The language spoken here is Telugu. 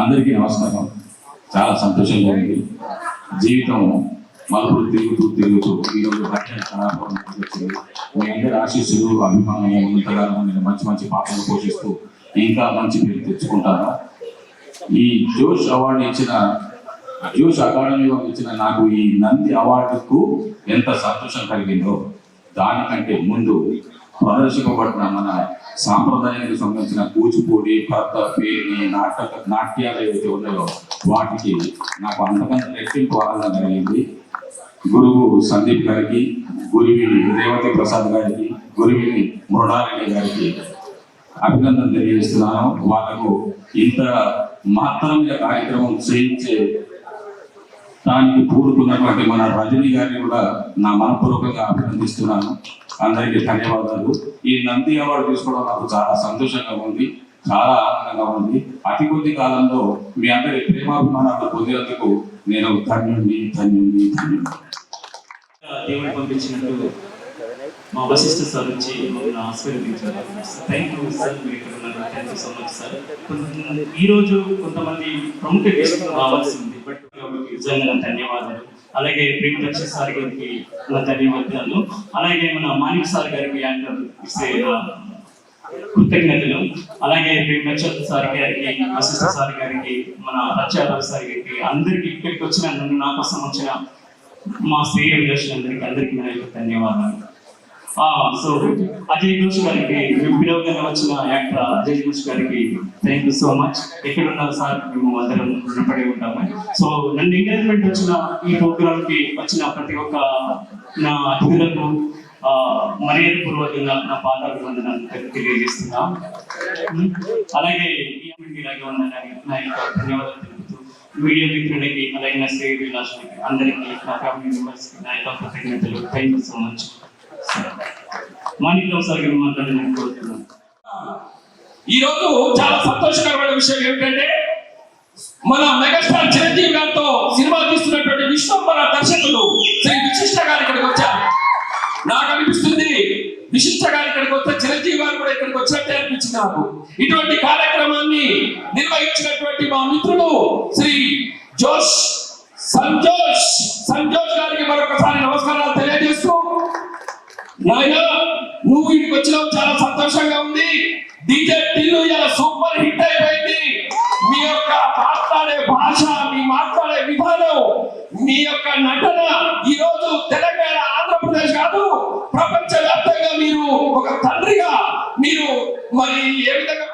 అందరికీ నమస్కారం. చాలా సంతోషంగా ఉంది. జీవితం మలుపులు తిరుగుతూ ఈరోజు మీ అందరి ఆశీస్సులు అభిమానం ఇంతకాలం నేను మంచి పాత్రలు పోషిస్తూ ఇంకా మంచి పేరు తెచ్చుకుంటాను. ఈ జోష్ అకాడమీలో ఇచ్చిన నాకు ఈ నంది అవార్డుకు ఎంత సంతోషం కలిగిందో దానికంటే ముందు ప్రదర్శింపబడిన మన సాంప్రదాయానికి సంబంధించిన కూచిపూడి, భర్త, పేరుని, నాట్యాలు ఏవైతే ఉన్నాయో వాటికి నాకు అంతకంత రెట్టింపు ఆనందం కలిగింది. గురువు సందీప్ గారికి, గురువిని రేవతి ప్రసాద్ గారికి, గురువిని మృణారెడ్డి గారికి అభినందన తెలియజేస్తున్నాను. వాళ్ళకు ఇంత మహత్తరమైన కార్యక్రమం చేయించే దానికి పూరుకున్నటువంటి మన రజనీ గారిని కూడా నా మనపూర్వకంగా అభినందిస్తున్నాను. అందరికీ ధన్యవాదాలు. ఈ నంది అవార్డు తీసుకోవడం నాకు చాలా సంతోషంగా ఉంది, చాలా ఆనందంగా ఉంది. అతి కొద్ది కాలంలో మీ అందరి ప్రేమాభిమానాలు పొందేందుకు నేను ధన్యుడిని. దేవుడు పంపించినట్టు మా వశిష్ఠ సార్ వచ్చి మమ్మల్ని ఆశీర్వదించారు. థ్యాంక్ యూ సార్, మీరు ఇక్కడ ఉన్నారు. Thank you so much sir. ఈరోజు కొంతమంది ప్రముఖ గెస్టులు రావాల్సి ఉంది, బట్ నిజంగా ధన్యవాదాలు. అలాగే ప్రేమ దక్ష సార్ గారికి ధన్యవాదాలు. అలాగే మన మాణిక్ సార్ గారికి కృతజ్ఞతలు. అలాగే ప్రేమ దక్ష సార్ గారికి, వశిష్ఠ సార్ గారికి, మన రచ్చారావు సార్ గారికి, అందరికి ఇక్కడికి వచ్చిన నన్ను నా కోసం వచ్చిన మా శ్రీ విదర్శనందరికి అందరికీ నా యొక్క ధన్యవాదాలు. సో అజయ్ ఘోష్ గారికి, విడవగా వచ్చిన యాక్టర్ అజయ్ ఘోష్ గారికి థ్యాంక్ యూ సో మచ్. ఎక్కడున్నా సార్ మేము అందరం రుణపడి ఉంటాము. సో నన్ను ఎంకరేజ్మెంట్ వచ్చిన ఈ ప్రోగ్రామ్ కి వచ్చిన ప్రతి ఒక్క నా అతిథులకు మర్యాదపూర్వకంగా నా పాదాభివందనాలు తెలియజేస్తున్నా. అలాగే ఇలాగే ఉందని నా యొక్క ధన్యవాదాలు తెలుపుతూ మీడియా మిత్రులకి, అలాగే నా శ్రీ విలాసులకి, అందరికీ, నా ఫ్యామిలీ మెంబర్స్కి నా యొక్క కృతజ్ఞతలు. Thank you so much. Manikrao sir గారు మాట్లాడాలని కోరుతున్నాను. ఈరోజు చాలా సంతోషకరమైన విషయం ఏమిటంటే మన మెగాస్టార్ చిరంజీవి గారితో సినిమా తీస్తున్నటువంటి విశ్వంబర దర్శకులు శ్రీ విశిష్ట గారు ఇక్కడికి వచ్చారు. నాకు అనిపిస్తుంది విశిష్ట గారు ఇక్కడికి వస్తే చిరంజీవి గారు కూడా ఇక్కడికి వచ్చినట్టే అనిపించింది నాకు. ఇటువంటి కార్యక్రమాన్ని నిర్వహించినటువంటి మా మిత్రుడు శ్రీ సంజోష్ గారికి మరొకసారి నమస్కారాలు తెలియజేస్తూ, నాయన నువ్వు ఇక్కడికి వచ్చినావు, చాలా సంతోషంగా ఉంది. డీజే టిల్లు ఇలా సూపర్ హిట్ అయిపోయింది. మీ యొక్క మాట్లాడే భాష, మీ మాట్లాడే విధానం, మీ యొక్క నటన ఈ రోజు తెలంగాణ, ఆంధ్రప్రదేశ్ కాదు ప్రపంచ వ్యాప్తంగా మీరు ఒక తండ్రిగా మీరు మరి ఏ విధంగా